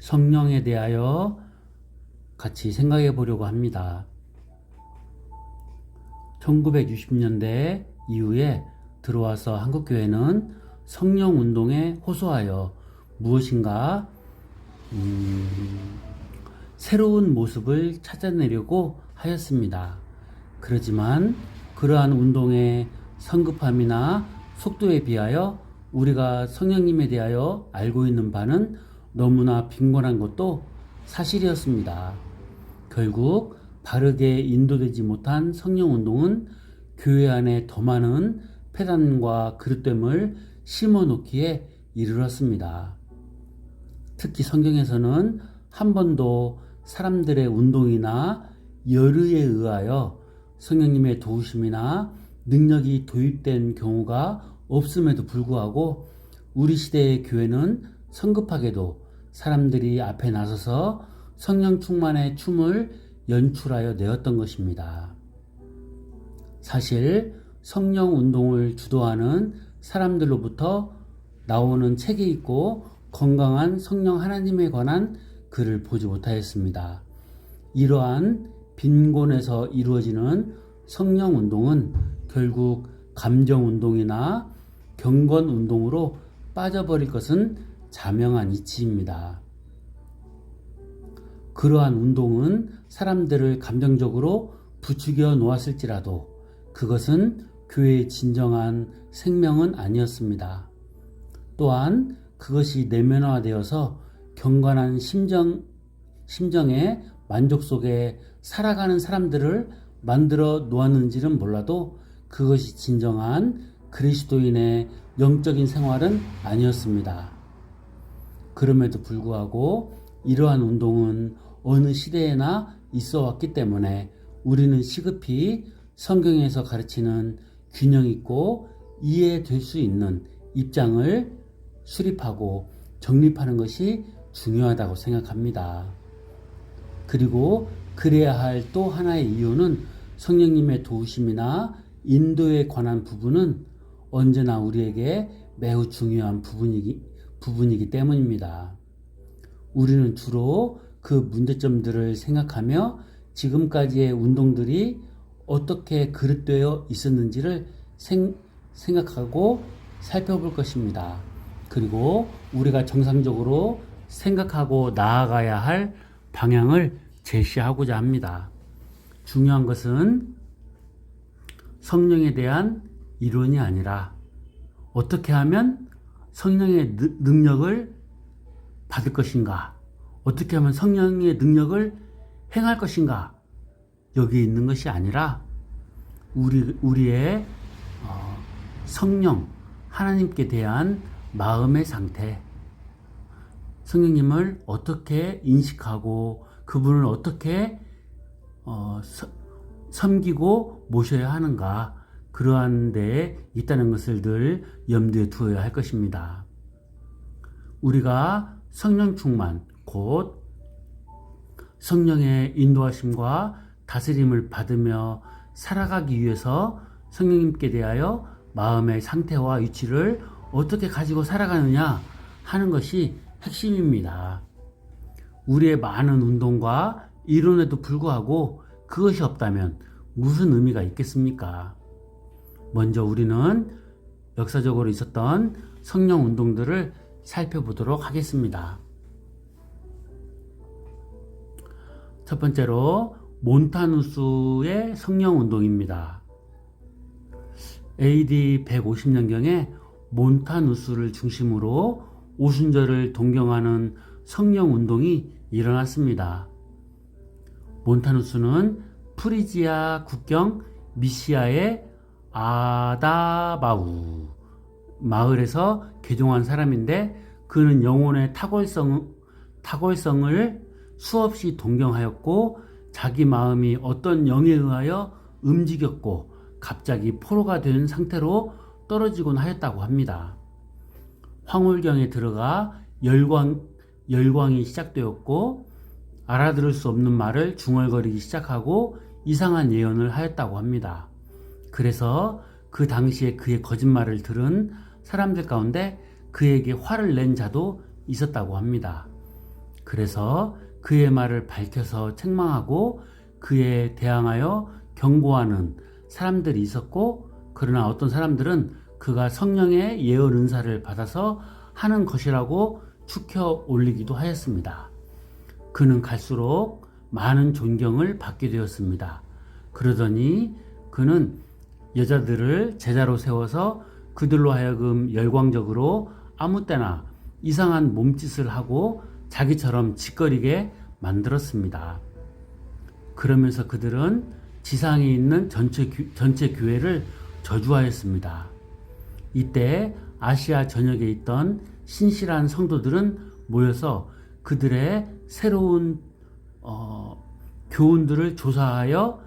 성령에 대하여 같이 생각해 보려고 합니다. 1960년대 이후에 들어와서 한국교회는 성령 운동에 호소하여 무엇인가 새로운 모습을 찾아내려고 하였습니다. 그렇지만 그러한 운동의 성급함이나 속도에 비하여 우리가 성령님에 대하여 알고 있는 바는 너무나 빈곤한 것도 사실이었습니다. 결국 바르게 인도되지 못한 성령 운동은 교회 안에 더 많은 폐단과 그릇됨을 심어놓기에 이르렀습니다. 특히 성경에서는 한 번도 사람들의 운동이나 열의에 의하여 성령님의 도우심이나 능력이 도입된 경우가 없음에도 불구하고 우리 시대의 교회는 성급하게도 사람들이 앞에 나서서 성령 충만의 춤을 연출하여 내었던 것입니다. 사실 성령 운동을 주도하는 사람들로부터 나오는 책이 있고 건강한 성령 하나님에 관한 글을 보지 못하였습니다. 이러한 빈곤에서 이루어지는 성령 운동은 결국 감정 운동이나 경건 운동으로 빠져버릴 것은 자명한 이치입니다. 그러한 운동은 사람들을 감정적으로 부추겨 놓았을지라도 그것은 교회의 진정한 생명은 아니었습니다. 또한 그것이 내면화되어서 경건한 심정의 만족 속에 살아가는 사람들을 만들어 놓았는지는 몰라도 그것이 진정한 그리스도인의 영적인 생활은 아니었습니다. 그럼에도 불구하고 이러한 운동은 어느 시대에나 있어 왔기 때문에 우리는 시급히 성경에서 가르치는 균형 있고 이해될 수 있는 입장을 수립하고 정립하는 것이 중요하다고 생각합니다. 그리고 그래야 할 또 하나의 이유는 성령님의 도우심이나 인도에 관한 부분은 언제나 우리에게 매우 중요한 부분이기 때문입니다. 우리는 주로 그 문제점들을 생각하며 지금까지의 운동들이 어떻게 그릇되어 있었는지를 생각하고 살펴볼 것입니다. 그리고 우리가 정상적으로 생각하고 나아가야 할 방향을 제시하고자 합니다. 중요한 것은 성령에 대한 이론이 아니라 어떻게 하면 성령의 능력을 받을 것인가, 어떻게 하면 성령의 능력을 행할 것인가, 여기 있는 것이 아니라 우리의 성령, 하나님께 대한 마음의 상태, 성령님을 어떻게 인식하고 그분을 어떻게 섬기고 모셔야 하는가, 그러한 데에 있다는 것을 늘 염두에 두어야 할 것입니다. 우리가 성령 충만, 곧 성령의 인도하심과 다스림을 받으며 살아가기 위해서 성령님께 대하여 마음의 상태와 위치를 어떻게 가지고 살아가느냐 하는 것이 핵심입니다. 우리의 많은 운동과 이론에도 불구하고 그것이 없다면 무슨 의미가 있겠습니까? 먼저 우리는 역사적으로 있었던 성령 운동들을 살펴보도록 하겠습니다. 첫 번째로 몬타누스의 성령 운동입니다. AD 150년경에 몬타누스를 중심으로 오순절을 동경하는 성령 운동이 일어났습니다. 몬타누스는 프리지아 국경 미시아의 아다바우 마을에서 개종한 사람인데 그는 영혼의 탁월성을 수없이 동경하였고 자기 마음이 어떤 영에 의하여 움직였고 갑자기 포로가 된 상태로 떨어지곤 하였다고 합니다. 황홀경에 들어가 열광이 시작되었고 알아들을 수 없는 말을 중얼거리기 시작하고 이상한 예언을 하였다고 합니다. 그래서 그 당시에 그의 거짓말을 들은 사람들 가운데 그에게 화를 낸 자도 있었다고 합니다. 그래서 그의 말을 밝혀서 책망하고 그에 대항하여 경고하는 사람들이 있었고, 그러나 어떤 사람들은 그가 성령의 예언 은사를 받아서 하는 것이라고 추켜 올리기도 하였습니다. 그는 갈수록 많은 존경을 받게 되었습니다. 그러더니 그는 여자들을 제자로 세워서 그들로 하여금 열광적으로 아무 때나 이상한 몸짓을 하고 자기처럼 짓거리게 만들었습니다. 그러면서 그들은 지상에 있는 전체 교회를 저주하였습니다. 이때 아시아 전역에 있던 신실한 성도들은 모여서 그들의 새로운 교훈들을 조사하여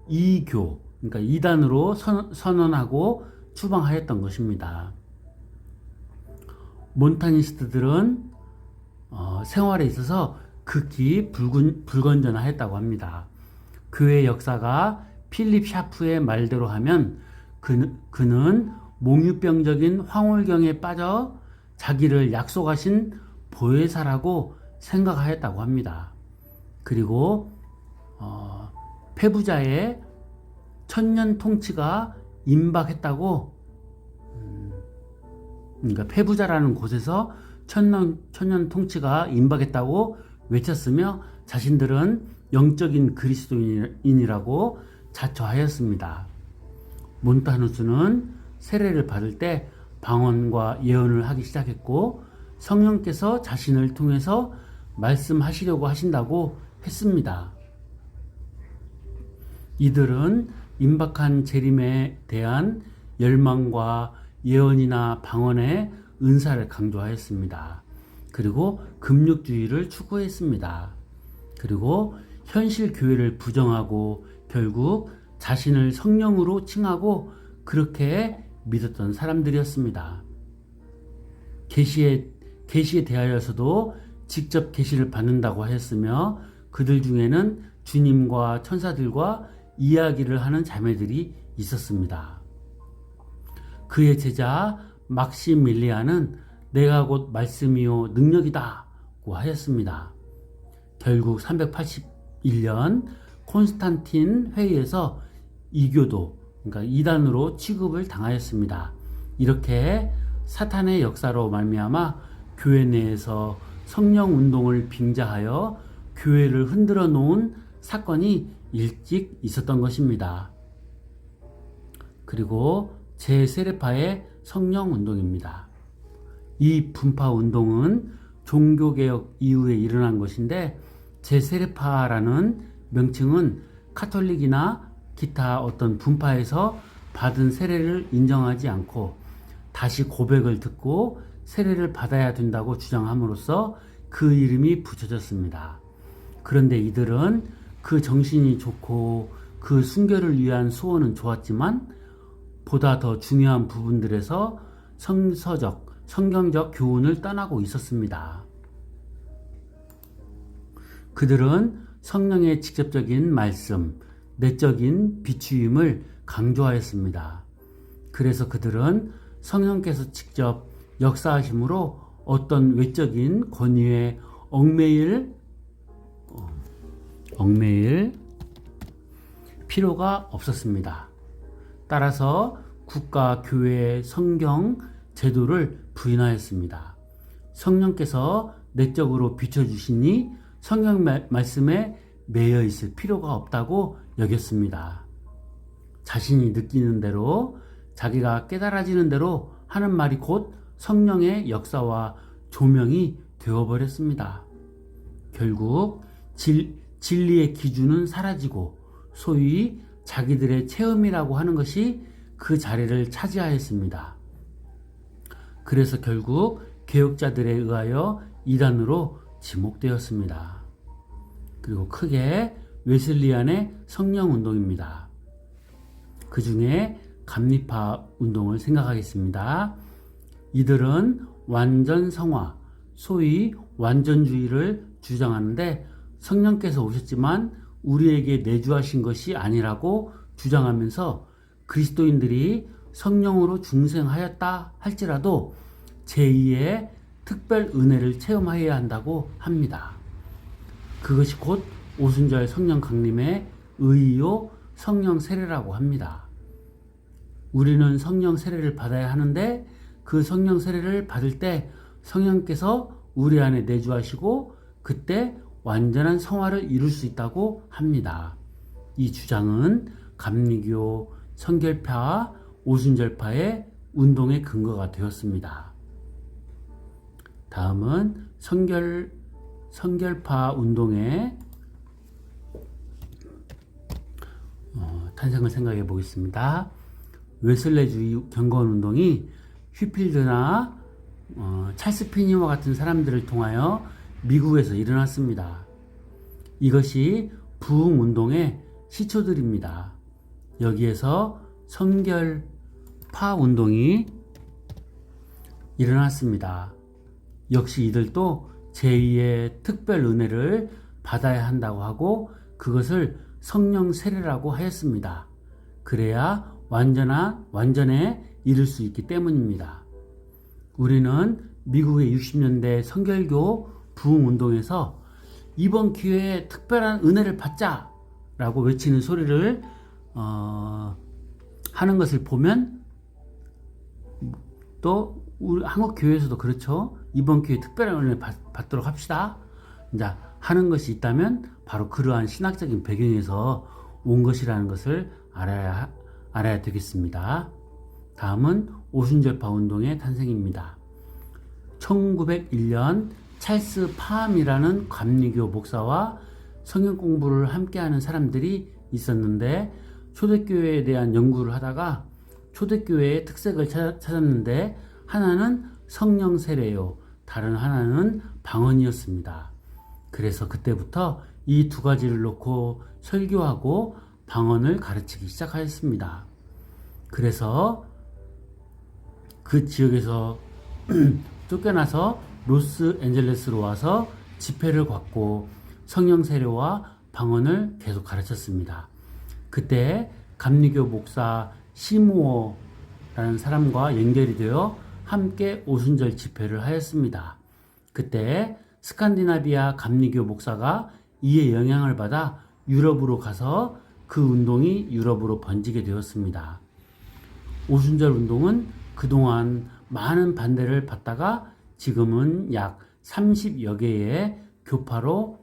이교, 그러니까 이단으로 선언하고 추방하였던 것입니다. 몬타니스트들은 생활에 있어서 극히 불건전하였다고 합니다. 교회 역사가 필립 샤프의 말대로 하면 그는 몽유병적인 황홀경에 빠져 자기를 약속하신 보혜사라고 생각하였다고 합니다. 그리고 페부자의 천년 통치가 임박했다고, 그러니까 페부자라는 곳에서 천년 통치가 임박했다고 외쳤으며 자신들은 영적인 그리스도인이라고 자처하였습니다. 몬타누스는 세례를 받을 때 방언과 예언을 하기 시작했고, 성령께서 자신을 통해서 말씀하시려고 하신다고 했습니다. 이들은 임박한 재림에 대한 열망과 예언이나 방언의 은사를 강조하였습니다. 그리고 금육주의를 추구했습니다. 그리고 현실 교회를 부정하고 결국 자신을 성령으로 칭하고 그렇게 믿었던 사람들이었습니다. 계시에 대하여서도 직접 계시를 받는다고 하였으며 그들 중에는 주님과 천사들과 이야기를 하는 자매들이 있었습니다. 그의 제자 막시밀리아는 내가 곧 말씀이요 능력이다고 하였습니다. 결국 381년 콘스탄틴 회의에서 이교도, 그러니까 이단으로 취급을 당하였습니다. 이렇게 사탄의 역사로 말미암아 교회 내에서 성령 운동을 빙자하여 교회를 흔들어 놓은 사건이 일찍 있었던 것입니다. 그리고 제세례파의 성령 운동입니다. 이 분파 운동은 종교개혁 이후에 일어난 것인데, 제세례파라는 명칭은 카톨릭이나 기타 어떤 분파에서 받은 세례를 인정하지 않고 다시 고백을 듣고 세례를 받아야 된다고 주장함으로써 그 이름이 붙여졌습니다. 그런데 이들은 그 정신이 좋고 그 순교를 위한 소원은 좋았지만 보다 더 중요한 부분들에서 성경적 교훈을 떠나고 있었습니다. 그들은 성령의 직접적인 말씀, 내적인 비추임을 강조하였습니다. 그래서 그들은 성령께서 직접 역사하심으로 어떤 외적인 권위에 얽매일 필요가 없었습니다. 따라서 국가, 교회, 성경, 제도를 부인하였습니다. 성령께서 내적으로 비춰주시니 성경 말씀에 매여 있을 필요가 없다고 여겼습니다. 자신이 느끼는 대로, 자기가 깨달아지는 대로 하는 말이 곧 성령의 역사와 조명이 되어버렸습니다. 결국 진리의 기준은 사라지고 소위 자기들의 체험이라고 하는 것이 그 자리를 차지하였습니다. 그래서 결국 개혁자들에 의하여 이단으로 지목되었습니다. 그리고 크게 웨슬리안의 성령 운동입니다. 그 중에 감리파 운동을 생각하겠습니다. 이들은 완전 성화, 소위 완전주의를 주장하는데 성령께서 오셨지만 우리에게 내주하신 것이 아니라고 주장하면서 그리스도인들이 성령으로 중생하였다 할지라도 제2의 특별 은혜를 체험하여야 한다고 합니다. 그것이 곧 오순절 성령 강림의 의요 성령 세례라고 합니다. 우리는 성령 세례를 받아야 하는데 그 성령 세례를 받을 때 성령께서 우리 안에 내주하시고 그때 완전한 성화를 이룰 수 있다고 합니다. 이 주장은 감리교, 성결파, 오순절파의 운동의 근거가 되었습니다. 다음은 성결파 운동의 탄생을 생각해 보겠습니다. 웨슬레주의 경건 운동이 휘필드나 찰스 피니와 같은 사람들을 통하여 미국에서 일어났습니다. 이것이 부흥 운동의 시초들입니다. 여기에서 성결파 운동이 일어났습니다. 역시 이들도 제2의 특별 은혜를 받아야 한다고 하고 그것을 성령 세례라고 하였습니다. 그래야 완전에 이를 수 있기 때문입니다. 우리는 미국의 60년대 성결교 부흥 운동에서 이번 기회에 특별한 은혜를 받자라고 외치는 소리를 하는 것을 보면 또 우리 한국 교회에서도 그렇죠. 이번 기회에 특별한 은혜를 받도록 합시다. 이제 하는 것이 있다면 바로 그러한 신학적인 배경에서 온 것이라는 것을 알아야 되겠습니다. 다음은 오순절파 운동의 탄생입니다. 1901년 찰스 파함이라는 감리교 목사와 성경 공부를 함께하는 사람들이 있었는데 초대교회에 대한 연구를 하다가 초대교회의 특색을 찾았는데 하나는 성령 세례요, 다른 하나는 방언이었습니다. 그래서 그때부터 이 두 가지를 놓고 설교하고 방언을 가르치기 시작하였습니다. 그래서 그 지역에서 쫓겨나서 로스앤젤레스로 와서 집회를 갖고 성령 세례와 방언을 계속 가르쳤습니다. 그때 감리교 목사 시무어라는 사람과 연결이 되어 함께 오순절 집회를 하였습니다. 그때 스칸디나비아 감리교 목사가 이에 영향을 받아 유럽으로 가서 그 운동이 유럽으로 번지게 되었습니다. 오순절 운동은 그동안 많은 반대를 받다가 지금은 약 30여 개의 교파로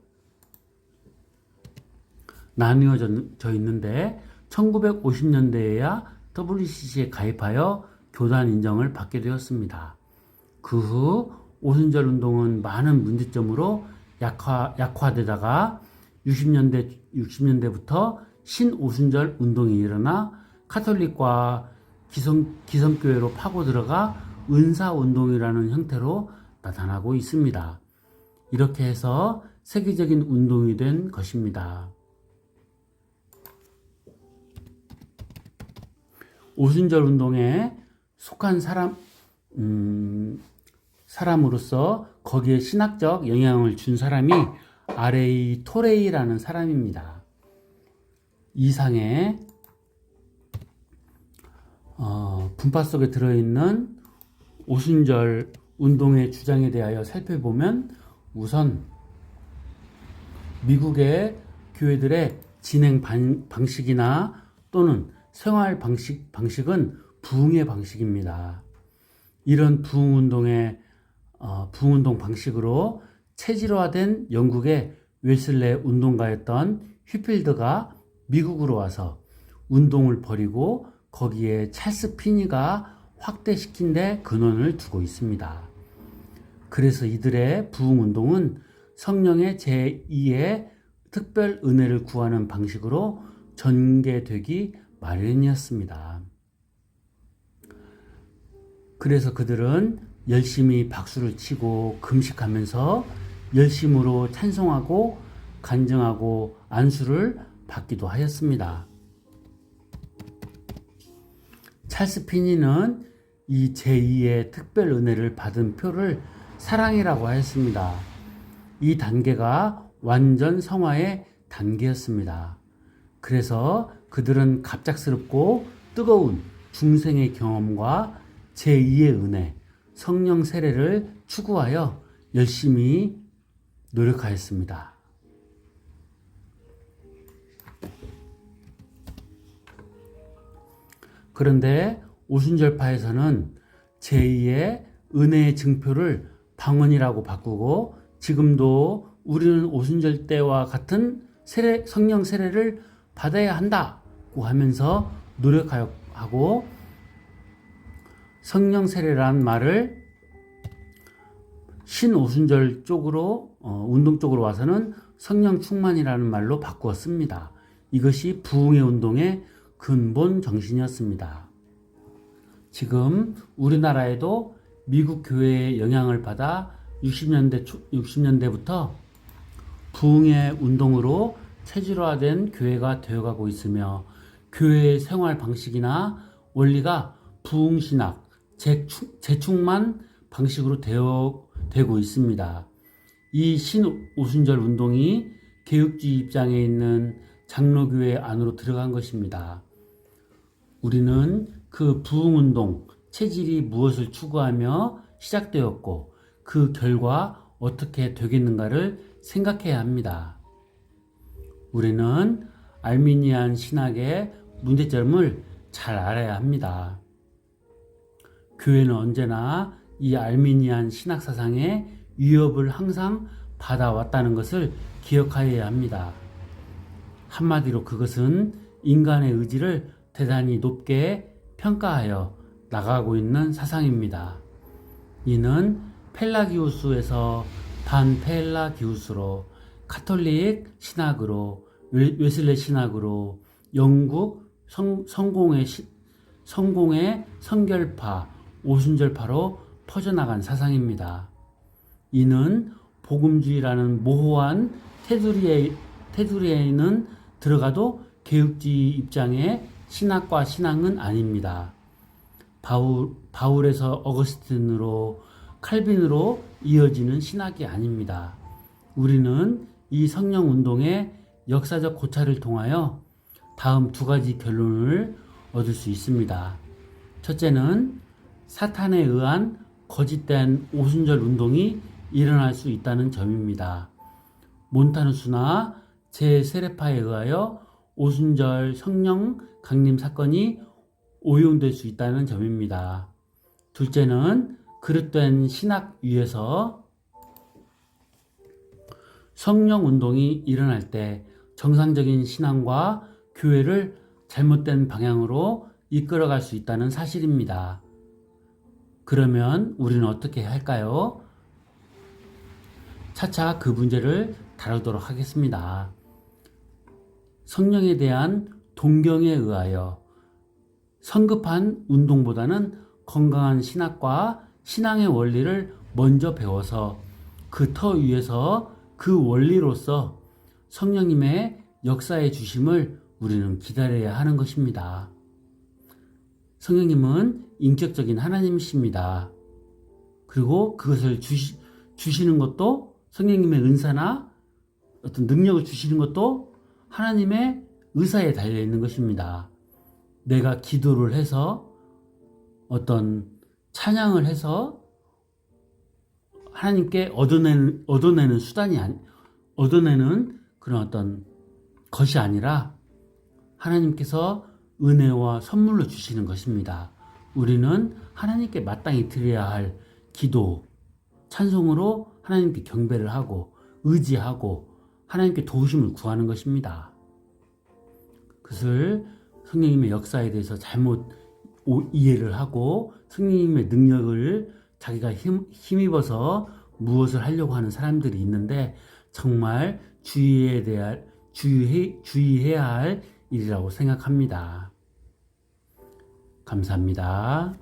나누어져 있는데 1950년대에야 WCC에 가입하여 교단 인정을 받게 되었습니다. 그 후 오순절 운동은 많은 문제점으로 약화되다가 60년대부터 신오순절 운동이 일어나 카톨릭과 기성교회로 파고들어가 은사운동이라는 형태로 나타나고 있습니다. 이렇게 해서 세계적인 운동이 된 것입니다. 오순절 운동에 속한 사람으로서 거기에 신학적 영향을 준 사람이 R.A. 토레이라는 사람입니다. 이상의 분파 속에 들어있는 오순절 운동의 주장에 대하여 살펴보면 우선 미국의 교회들의 진행 방식이나 또는 생활 방식은 부흥의 방식입니다. 이런 부흥운동 방식으로 체질화된 영국의 웨슬레 운동가였던 휘필드가 미국으로 와서 운동을 벌이고 거기에 찰스 피니가 확대시킨 데 근원을 두고 있습니다. 그래서 이들의 부흥운동은 성령의 제2의 특별 은혜를 구하는 방식으로 전개되기 마련이었습니다. 그래서 그들은 열심히 박수를 치고 금식하면서 열심으로 찬송하고 간증하고 안수를 받기도 하였습니다. 찰스 피니는 이 제2의 특별 은혜를 받은 표를 사랑이라고 하였습니다. 이 단계가 완전 성화의 단계였습니다. 그래서 그들은 갑작스럽고 뜨거운 중생의 경험과 제2의 은혜, 성령 세례를 추구하여 열심히 노력하였습니다. 그런데 오순절파에서는 제2의 은혜의 증표를 방언이라고 바꾸고 지금도 우리는 오순절 때와 같은 성령 세례를 받아야 한다고 하면서 노력하고 성령 세례란 말을 신오순절 쪽으로 운동 쪽으로 와서는 성령 충만이라는 말로 바꾸었습니다. 이것이 부흥의 운동의 근본 정신이었습니다. 지금 우리나라에도 미국 교회의 영향을 받아 60년대부터 부흥의 운동으로 체질화된 교회가 되어가고 있으며 교회의 생활 방식이나 원리가 부흥신학, 재충만 방식으로 되고 있습니다. 이 신오순절 운동이 개혁주의 입장에 있는 장로교회 안으로 들어간 것입니다. 우리는 그 부흥운동, 체질이 무엇을 추구하며 시작되었고 그 결과 어떻게 되겠는가를 생각해야 합니다. 우리는 알미니안 신학의 문제점을 잘 알아야 합니다. 교회는 언제나 이 알미니안 신학 사상의 위협을 항상 받아왔다는 것을 기억하여야 합니다. 한마디로 그것은 인간의 의지를 대단히 높게 평가하여 나가고 있는 사상입니다. 이는 펠라기우스에서 반펠라기우스로, 카톨릭 신학으로, 웨슬레 신학으로, 영국 성공의 성결파, 오순절파로 퍼져나간 사상입니다. 이는 복음주의라는 모호한 테두리에는 들어가도 개혁주의 입장의 신학과 신앙은 아닙니다. 바울에서 어거스틴으로 칼빈으로 이어지는 신학이 아닙니다. 우리는 이 성령 운동의 역사적 고찰을 통하여 다음 두 가지 결론을 얻을 수 있습니다. 첫째는 사탄에 의한 거짓된 오순절 운동이 일어날 수 있다는 점입니다. 몬타누스나 제세례파에 의하여 오순절 성령 강림 사건이 오용될 수 있다는 점입니다. 둘째는 그릇된 신학 위에서 성령 운동이 일어날 때 정상적인 신앙과 교회를 잘못된 방향으로 이끌어갈 수 있다는 사실입니다. 그러면 우리는 어떻게 할까요? 차차 그 문제를 다루도록 하겠습니다. 성령에 대한 동경에 의하여 성급한 운동보다는 건강한 신학과 신앙의 원리를 먼저 배워서 그 터 위에서 그 원리로서 성령님의 역사의 주심을 우리는 기다려야 하는 것입니다. 성령님은 인격적인 하나님이십니다. 그리고 그것을 주시는 것도 성령님의 은사나 어떤 능력을 주시는 것도 하나님의 의사에 달려 있는 것입니다. 내가 기도를 해서 어떤 찬양을 해서 하나님께 얻어내는 수단이 얻어내는 그런 어떤 것이 아니라 하나님께서 은혜와 선물로 주시는 것입니다. 우리는 하나님께 마땅히 드려야 할 기도, 찬송으로 하나님께 경배를 하고 의지하고 하나님께 도우심을 구하는 것입니다. 그것을 성령님의 역사에 대해서 잘못 이해를 하고 성령님의 능력을 자기가 힘입어서 무엇을 하려고 하는 사람들이 있는데 정말 주의해야 할 일이라고 생각합니다. 감사합니다.